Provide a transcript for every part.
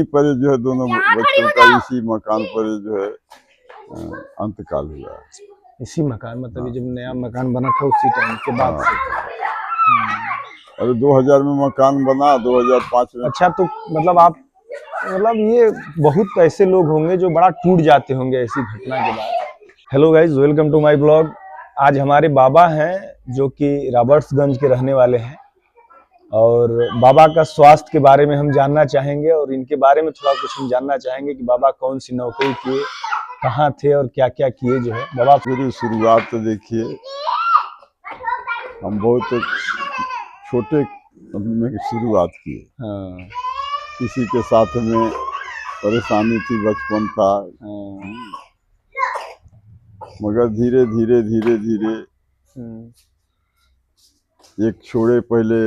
पर जो है दोनों बच्चों का इसी मकान पर जो है अंतकाल हुआ। इसी मकान मतलब ये जब नया मकान बना था उसी टाइम के बाद से? अरे 2000 में मकान बना, 2005 में। अच्छा, तो मतलब आप मतलब ये बहुत ऐसे लोग होंगे जो बड़ा टूट जाते होंगे ऐसी घटना के बाद। Hello guys, welcome to my blog. आज हमारे बाबा हैं जो कि रॉबर्ट्सगंज के रहने वाले हैं और बाबा का स्वास्थ्य के बारे में हम जानना चाहेंगे और इनके बारे में थोड़ा कुछ हम जानना चाहेंगे कि बाबा कौन सी नौकरी किए, कहाँ थे और क्या क्या किए जो है बाबा। पूरी शुरुआत तो देखिए, हम बहुत छोटे में शुरुआत की। हाँ, किसी के साथ में परेशानी थी, बचपन था। मगर धीरे धीरे धीरे धीरे एक छोड़े पहले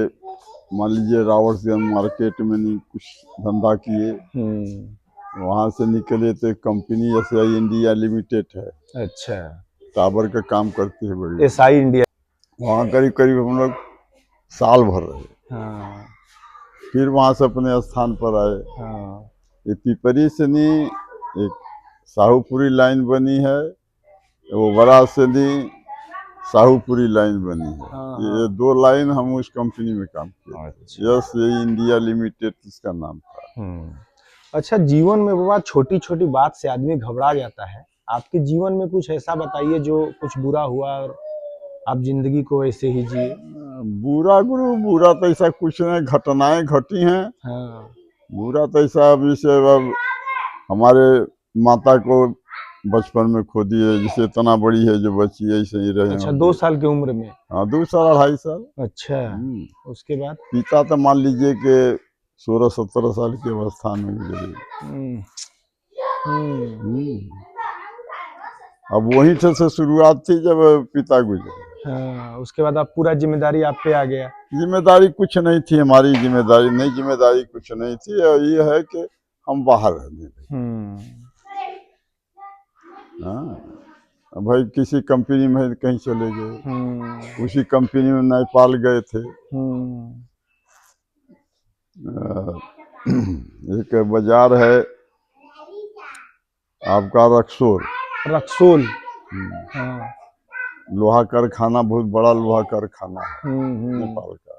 मान लीजिए रावर्ट्सगंज मार्केट में नहीं कुछ धंधा किए। वहाँ से निकले तो एक कंपनी एसआई इंडिया लिमिटेड है। अच्छा, टावर का काम करती है बड़ी। SI India. वहाँ करीब करीब हम लोग साल भर रहे। हाँ, फिर वहाँ से अपने स्थान पर आए। हाँ, ये पिपरी से नहीं, एक साहूपुरी लाइन बनी है, वो बड़ा से नहीं साहूपुरी लाइन बनी है। हाँ, ये दो लाइन हम उस कंपनी में काम किए। अच्छा। यस, ये इंडिया लिमिटेड इसका नाम था। अच्छा, जीवन में बाबा छोटी छोटी बात से आदमी घबरा जाता है। आपके जीवन में कुछ ऐसा बताइए जो कुछ बुरा हुआ और आप जिंदगी को ऐसे ही जिए। बुरा गुरु बुरा तो ऐसा कुछ नहीं, घटनाएं घटी हैं। हाँ, बुरा तो ऐसा अब जैसे अब हमारे माता को बचपन में खो दिए, जिसे इतना बड़ी है जो बची ऐसे ही रहे। अच्छा, 2 साल की उम्र में? हाँ, 2 साल 2.5 साल। अच्छा, उसके बाद? पिता तो मान लीजिए कि 16-17 साल की अवस्था में गुजरे। अब वहीं से शुरुआत थी जब पिता गुजरे। हाँ, उसके बाद आप पूरा जिम्मेदारी आप पे आ गया? जिम्मेदारी कुछ नहीं थी, हमारी जिम्मेदारी नहीं, जिम्मेदारी कुछ नहीं थी। और ये है कि हम बाहर रहने लगे। हाँ, भाई किसी कंपनी में कहीं चले गए, उसी कंपनी में नेपाल गए थे। एक बाजार है आपका रक्सोल। रक्सोल? हाँ, लोहा कारखाना, बहुत बड़ा लोहा कारखाना है नेपाल का।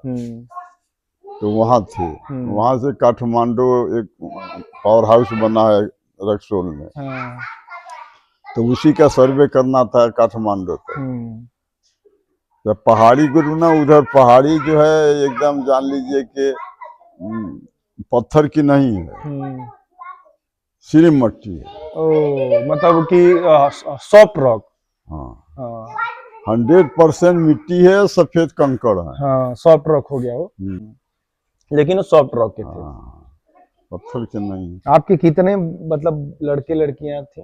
तो वहाँ थे। वहाँ से काठमांडू एक पावर हाउस बना है रक्सोल में। तो उसी का सर्वे करना था काठमांडू तक। जब पहाड़ी गुरु ना, उधर पहाड़ी जो है एकदम जान लीजिए कि पत्थर की नहीं है, सिर्फ मट्टी है। ओ, मतलब कि सॉफ्ट रॉक। हाँ, 100% मिट्टी है, सफेद कंकड़ है। हाँ, सॉफ्ट रॉक हो गया वो। लेकिन वो सॉफ्ट रॉक के थे। पत्थर के नहीं। आपके कितने मतलब लड़के लड़कियां थे?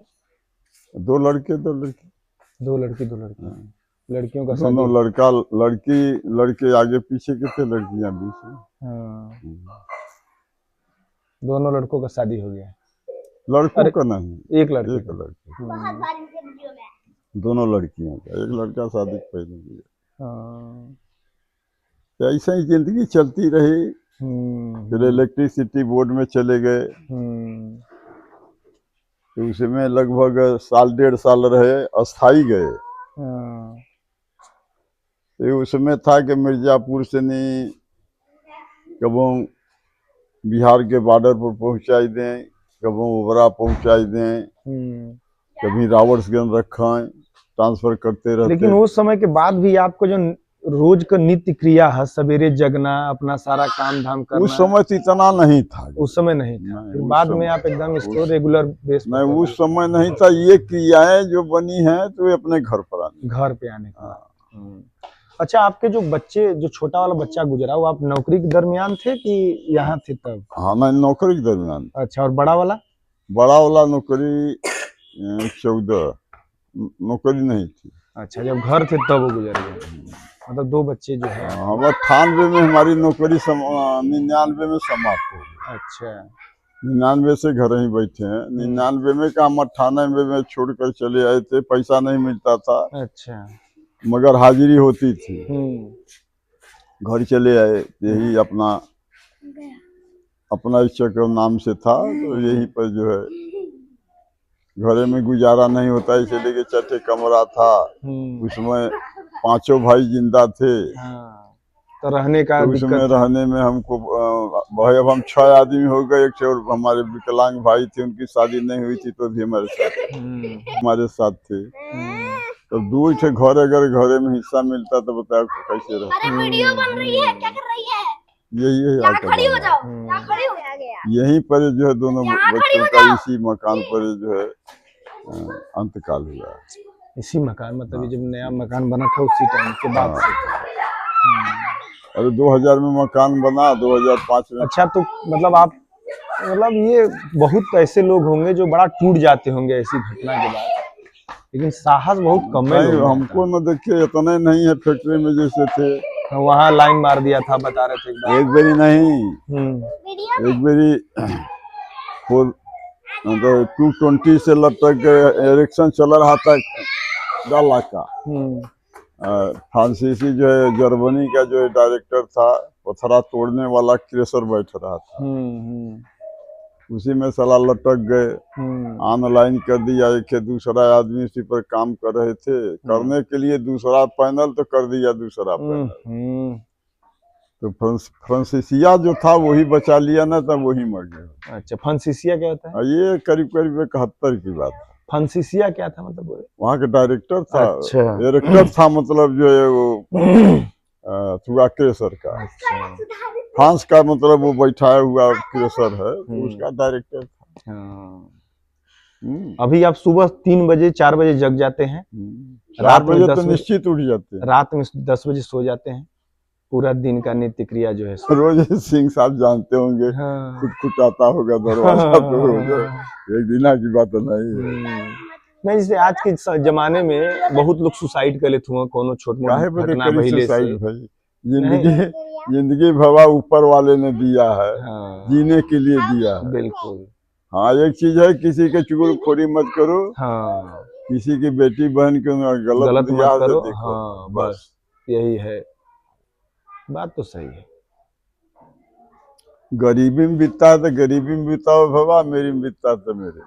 2 लड़के 2 लड़की। 2 लड़की 2 लड़कियां। लड़कियों का दोनों शादी? लड़का लड़की, लड़के आगे पीछे के थे, लड़कियां बीच में। हाँ, दोनों लड़कों का शादी हो गया? लड़कों का नहीं, एक लड़के एक का। लड़के। दोनों लड़कियों का, एक लड़का शादी पहले किया। तो ऐसा ही जिंदगी चलती रही। फिर इलेक्ट्रिसिटी बोर्ड में चले गए। तो उसमें लगभग साल 1.5 साल रहे, अस्थाई गए। तो उसमें था कि मिर्जापुर से नहीं कबों बिहार के बॉर्डर पर पहुंचाई दें, कबों ओबरा पहुंचाई दें, कभी रावर्ट्सगंज रखें, ट्रांसफर करते रहते। लेकिन उस समय के बाद भी आपको जो रोज का नित्य क्रिया है, सवेरे जगना, अपना सारा काम धाम करना, उस समय तो इतना नहीं था। उस समय नहीं था। फिर बाद में आप एकदम इसको रेगुलर बेस पर? नहीं, उस समय नहीं था। ये क्रियाएं जो बनी हैं तो अपने घर पर आने, घर पे आने के बाद। अच्छा, आपके जो बच्चे, जो छोटा वाला बच्चा गुजरा, वो आप नौकरी के दरमियान थे कि यहाँ थे तब? हाँ, मैं नौकरी के दरमियान। अच्छा, और बड़ा वाला? बड़ा वाला नौकरी 14 नौकरी नहीं थी। अच्छा, जब घर थे तब वो गुजर गए। मतलब 2 बच्चे जो है। हम 98 में हमारी नौकरी 99 में समाप्त हो गई। अच्छा, 99 से घर ही बैठे हैं। 99 में का, हम 98 में छोड़कर चले आए थे। पैसा नहीं मिलता था। अच्छा, मगर हाजिरी होती थी। घर चले आए, यही अपना अपना चक्र नाम से था, तो यहीं पर जो है घरे में गुजारा नहीं होता, इसलिए कि चटे कमरा था, उसमें 5 भाई जिंदा थे। तो रहने का तो उसमें रहने में हमको भाई अब हम 6 आदमी हो गए। एक और हमारे विकलांग भाई थे, उनकी शादी नहीं हुई थी, तो भी हमारे साथ थे। तो 2 थे घर, अगर घरे में हिस्सा मिलता तो बताओ कैसे रहता। अरे वीडियो बन रही है, क्या कर रही है? यही है, यहाँ खड़ी हो जाओ, यहाँ खड़ी हो गया। यहीं पर जो है दोनों बच्चों का इसी मकान पर जो है अंतकाल हुआ। इसी मकान, मतलब जब नया मकान बना था उसी टाइम के बाद से। अरे 2000 में मकान बना, 2005 में। अच्छा, तो मतलब आप, मतलब ये बहुत ऐसे लोग होंगे जो बड़ा टूट जाते होंगे ऐसी घटना के बाद, लेकिन साहस बहुत कम है। हमको न देखिए इतने नहीं है, फैक्ट्री में जैसे थे वहाँ लाइन मार दिया था, बता रहे थे एक बारी नहीं, एक बारी 220 से लटक गए, इलेक्शन चल रहा था डाला का। फ्रांसीसी जो है जर्मनी का जो डायरेक्टर था, पथरा तोड़ने वाला क्रेशर बैठ रहा था, उसी में साला लटक गए। ऑनलाइन कर दिया, एक दूसरा आदमी उसी पर काम कर रहे थे, करने के लिए दूसरा पैनल तो कर दिया दूसरा पैनल। तो फ्रांसीसिया जो था वही बचा लिया ना, तब वही मर गया। अच्छा, फ्रांसीसिया क्या होता है? ये करीब करीब 71 की बात है। फ्रांसीसिया क्या था मतलब? वहाँ का डायरेक्टर था। अच्छा। डायरेक्टर था, मतलब जो है वो हुआ क्रेशर का। फ्रांस का मतलब वो बैठाया हुआ क्रेशर है, तो उसका डायरेक्टर था। अभी आप सुबह 3 बजे 4 बजे जग जाते हैं, 4 बजे तो निश्चित उठ जाते हैं, रात में 10 बजे सो जाते हैं, पूरा दिन का नित्य क्रिया जो है रोज सिंह साहब जानते होंगे। कुटकुटाता होगा दरवाजा तो एक दिन की बात नहीं है। नहीं, जैसे आज के जमाने में बहुत लोग सुसाइड कर लेते हुए, कोनो छोट मोट घटना भइले से। भाई जिंदगी भवा ऊपर वाले ने दिया है, जीने के लिए दिया है। बिल्कुल। हाँ, एक चीज है, किसी के चुगलखोरी मत करो। हाँ, किसी की बेटी बहन के गलत मत करो। देखो। हाँ, बस यही है, बात तो सही है। गरीबी में बीतता है तो गरीबी में बिताओ भवा, मेरी में बीतता तो मेरे।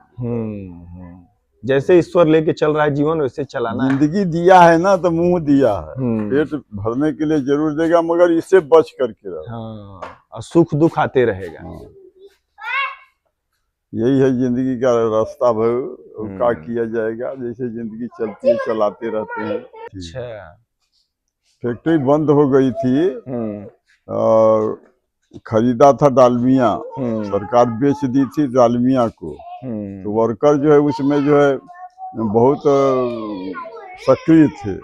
जैसे ईश्वर लेके चल रहा है जीवन, वैसे चलाना। जिंदगी दिया है ना, तो मुंह दिया है, पेट भरने के लिए जरूर देगा, मगर इससे बच करके रहो। हाँ, और सुख दुख आते रहेगा। यही है जिंदगी का रास्ता भाई, क्या किया जाएगा, जैसे जिंदगी चलती है चलाते रहते हैं। अच्छा। फैक्ट्री बंद हो गई थी और खरीदा था डालमिया, सरकार बेच दी थी डालमिया को। तो वर्कर जो है उसमें जो है बहुत सक्रिय थे,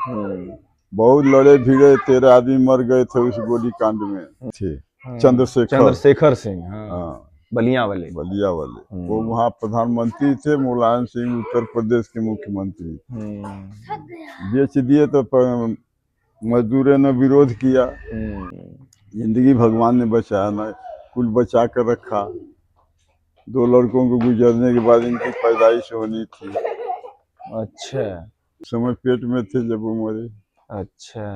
बहुत लड़े भिड़े, 13 आदमी मर गए थे उस गोली कांड में थे। चंद्रशेखर सिंह, हाँ, बलिया वाले। वो वहाँ प्रधानमंत्री थे, मुलायम सिंह उत्तर प्रदेश के मुख्यमंत्री। बेच दिए तो मजदूरों ने विरोध किया, जिंदगी भगवान ने बचाया ना, कुल बचा कर रखा। 2 लड़कों को गुजरने के बाद इनकी पैदाइश होनी थी। अच्छा। समय पेट में थे जब वो मरे। अच्छा,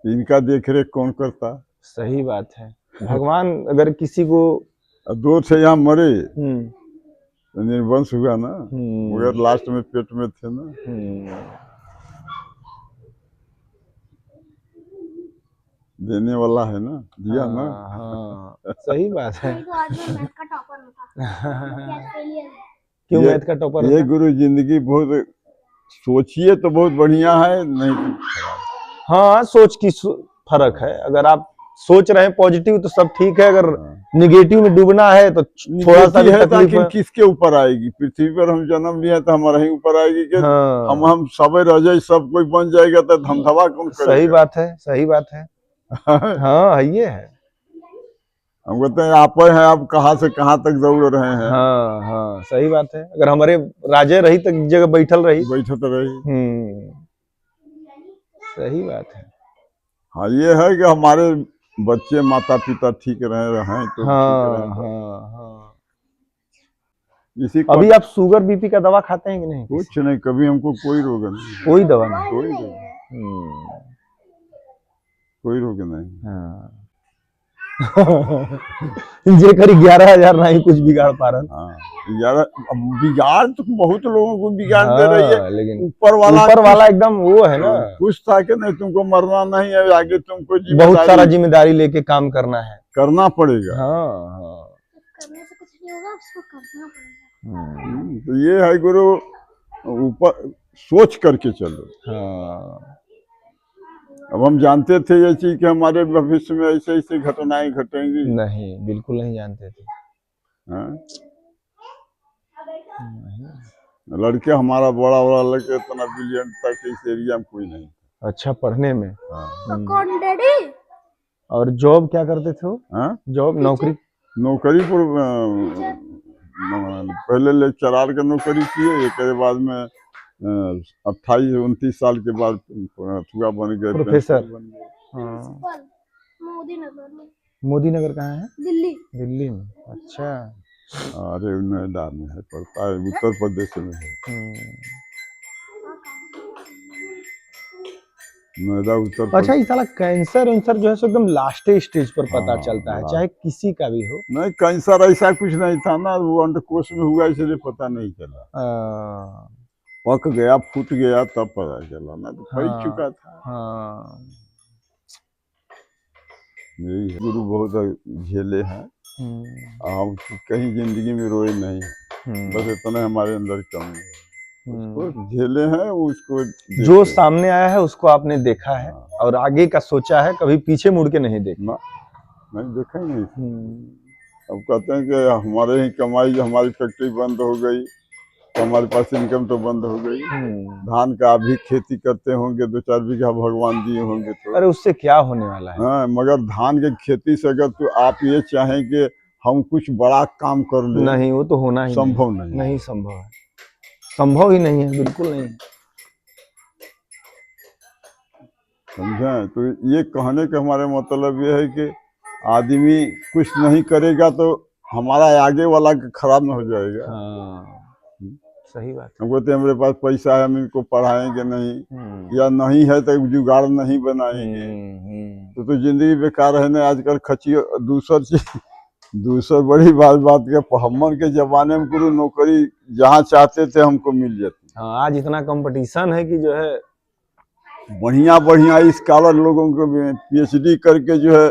इनका देखरेख कौन करता? सही बात है। भगवान अगर किसी को 2 थे यहाँ मरे तो निर्वंश हुआ ना, मगर लास्ट में पेट में थे ना। देने वाला है ना, दिया ना। हाँ, सही बात है। क्यों मैथ का टॉपर? ये गुरु जिंदगी बहुत सोचिए तो बहुत बढ़िया है, नहीं तो हाँ, सोच की फर्क है। अगर आप सोच रहे हैं पॉजिटिव तो सब ठीक है, अगर निगेटिव में डूबना है तो थोड़ा सा भी तकलीफ है। किसके ऊपर आएगी? पृथ्वी पर हम जन्म लिया तो हमारे ही ऊपर आएगी कि हम सब रह जाए, सब कोई बन जाएगा तो धमधमा कौन करेगा? सही बात है, सही बात है। हाँ, ये है। हम कहते हैं आप हैं, आप कहाँ से कहाँ तक दौड़ रहे हैं। हाँ हाँ, सही बात है। अगर हमारे राजे रही तो जगह बैठल रही। सही बात है। हाँ, ये है कि हमारे बच्चे माता पिता ठीक रहे तो हाँ। इसी अभी आप शुगर बीपी का दवा खाते हैं कि नहीं? कुछ नहीं, कभी हमको कोई रोग नहीं। कोई दवा नहीं? कोई रोग नहीं। हाँ। जे करी 11,000 नहीं कुछ बिगाड़ पा रहा। हाँ यार, अब बिगाड़ तो बहुत लोगों को बिगाड़ दे रही है, लेकिन ऊपर ऊपर वाला एकदम वो है ना, कुछ था कि नहीं तुमको मरना नहीं है, आगे तुमको बहुत सारा जिम्मेदारी लेके काम करना है, करना पड़ेगा। हाँ करने से कुछ नहीं होगा, उसको करना पड़ेगा। तो ये है गुरु, ऊपर सोच करके चलो। हाँ अब हम जानते थे ये चीज कि हमारे भविष्य में ऐसे ऐसे घटनाएं घटेंगी? नहीं, बिल्कुल नहीं जानते थे। हाँ? लड़के हमारा बड़ा बड़ा लड़के इतना ब्रिलियंट था कि इस एरिया में कोई नहीं। अच्छा पढ़ने में। हाँ। कौन डैडी? और जॉब क्या करते थे वो? हाँ? जॉब नौकरी? नौकरी पर पहले लेक्चरार का नौकरी किए, एक बाद में 28-29 साल के बाद अथुआ बन गए, प्रोफेसर बन गए। हाँ। मोदी नगर में। मोदी नगर कहाँ है? दिल्ली। दिल्ली में। अच्छा। अरे नोएडा में है, पड़ता है, उत्तर प्रदेश में है। नोएडा उत्तर प्रदेश। अच्छा, ये साला कैंसर वैंसर जो है सो एकदम लास्ट स्टेज पर पता चलता है, चाहे किसी का भी हो। नहीं, कैंसर ऐसा कुछ नहीं था ना, वो अंडकोश में हुआ इसलिए पता नहीं चला। पक गया, फूट गया तब पता चला, ना तो फैल चुका था। हाँ। यही है, गुरु बहुत झेले हैं, हम कहीं जिंदगी में रोए नहीं, बस इतना हमारे अंदर कमी है। उसको झेले हैं, उसको जो सामने आया है उसको आपने देखा है और आगे का सोचा है, कभी पीछे मुड़ के नहीं देखा। नहीं देखा ही नहीं। अब कहते हैं कि हमारे ही कमाई, हमारी फैक्ट्री बंद हो गई तो हमारे पास इनकम तो बंद हो गई। धान का आप भी खेती करते होंगे, 2-4 बीघा भगवान दिए होंगे तो। अरे उससे क्या होने वाला है? हाँ, मगर धान के खेती से अगर तो आप ये चाहें कि हम कुछ बड़ा काम कर लें, नहीं, वो तो होना ही संभव नहीं संभव है, संभव ही नहीं है, बिल्कुल नहीं। समझे? तो ये कहने का हमारे मतलब ये है कि आदमी कुछ नहीं करेगा तो हमारा आगे वाला खराब न हो जाएगा। हाँ, सही बात। हमको तो हमारे पास पैसा है, हम इनको पढ़ाएंगे नहीं, या नहीं है तो जुगाड़ नहीं बनाएंगे, तो जिंदगी बेकार है ना। आजकल खची दूसर बड़ी बात के हमन के जमाने में गुरु नौकरी जहाँ चाहते थे हमको मिल जाती। हाँ, आज इतना कंपटीशन है कि जो है बढ़िया स्कॉलर लोगों को PhD करके जो है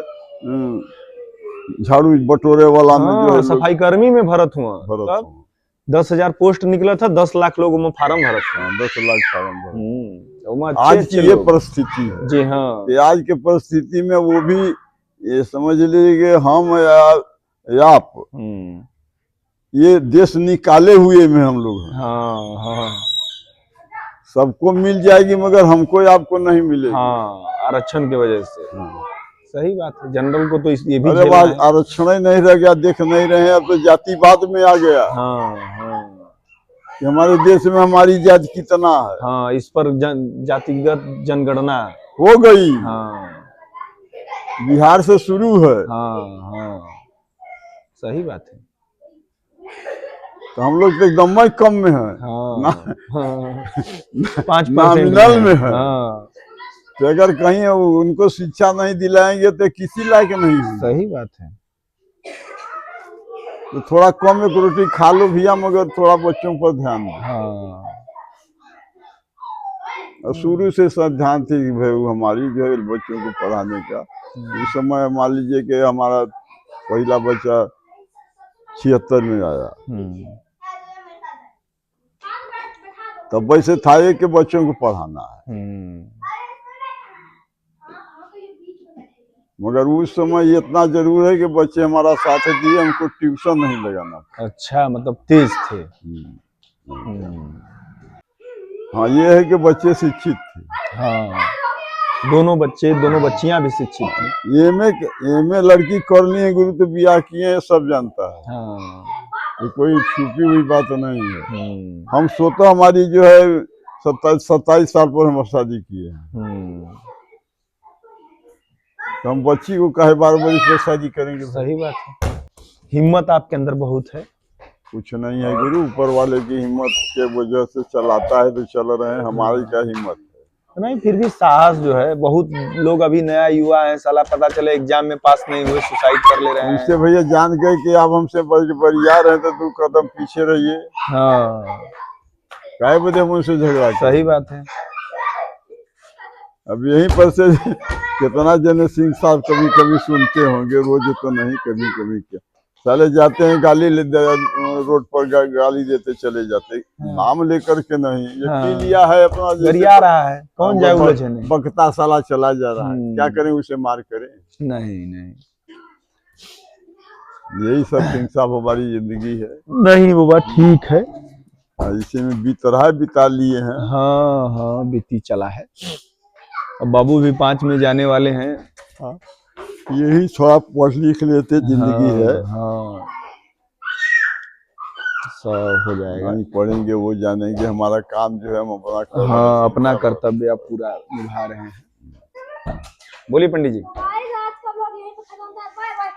झाड़ू बटोरे वाला में जो है सफाई कर्मी में भरत हुआ। 10,000 पोस्ट निकला था, 10 लाख लोगों में फार्म भरा था। 10 लाख फार्म भरा। आज की ये परिस्थिति है जी हाँ। आज के परिस्थिति में वो भी ये समझ लीजिए हम या आप ये देश निकाले हुए में हम लोग हैं। हाँ। सबको मिल जाएगी मगर हमको या आपको नहीं मिलेगी। हाँ, आरक्षण की वजह से। सही बात है, जनरल को तो ये भी अरे बात आरक्षण ही नहीं रह गया, देख नहीं रहे हैं, अब तो जातिवाद में आ गया। कि हमारे देश में हमारी जाति कितना है। हाँ, इस पर जातिगत जनगणना हो गई। हाँ, बिहार से शुरू है। हाँ, सही बात है। तो हम लोग तो एकदम ही कम में है। 5% में है। तो अगर कहीं उनको शिक्षा नहीं दिलाएंगे तो किसी लायक नहीं है। सही बात है। तो थोड़ा कम एक रोटी खा लो भैया, मगर थोड़ा बच्चों पर ध्यान दो। और शुरू से सब ध्यान थी कि भाई हमारी जो है बच्चों को पढ़ाने का। उस समय मान लीजिए कि हमारा पहला बच्चा 76 में आया, तब वैसे था ये कि बच्चों को पढ़ाना है। मगर उस समय इतना जरूर है कि बच्चे हमारा साथ दिए, हमको ट्यूशन नहीं लगाना। अच्छा, मतलब तेज थे। हाँ, ये है कि बच्चे शिक्षित थे। हाँ, दोनों बच्चियां भी शिक्षित थी। एमए लड़की कर ली है गुरु, तो ब्याह किए सब जानता है। तो कोई छुपी हुई बात नहीं है। हम स्वतः हमारी जो है 27 साल पर हम शादी किए हैं। तो हम बच्ची को कहे 12 बरस पर शादी करेंगे। सही बात है। हिम्मत आपके अंदर बहुत है। कुछ नहीं है गुरु, ऊपर वाले की हिम्मत के वजह से चलाता है तो चल रहे हैं। हमारी क्या हिम्मत है? नहीं फिर भी साहस जो है, बहुत लोग अभी नया युवा है, साला पता चले एग्जाम में पास नहीं हुए सुसाइड कर ले रहे उनसे हैं। भैया जान गए कि आप हमसे बरियार हैं तो 2 कदम पीछे रहिए। हाँ काहे बदे हम उनसे झगड़ा करें? सही बात है। अब यहीं पर से कितना जने सिंह साहब कभी कभी सुनते होंगे, रोज तो नहीं, कभी कभी क्या साले जाते हैं गाली रोड पर गाली देते चले जाते, नाम लेकर के नहीं। ये पी लिया है अपना, गरिया रहा है, कौन जाए उलझने। बकता साला चला जा रहा है, क्या करें उसे मार करें? नहीं नहीं यही सब सिंह साहब हमारी जिंदगी है। नहीं वो बात ठीक है। इसी में बिता लिए हैं। हाँ हाँ बीती चला है। अब बाबू भी 5 में जाने वाले हैं। हाँ। यही थोड़ा पढ़ लिख लेते, जिंदगी है। हाँ सब हो जाएगा। नहीं पढ़ेंगे वो जानेंगे, हमारा काम जो है हम अपना हाँ अपना कर्तव्य आप पूरा निभा रहे हैं। बोलिए पंडित जी। गाइस आज का ब्लॉग यहीं पे खत्म होता है। Bye bye.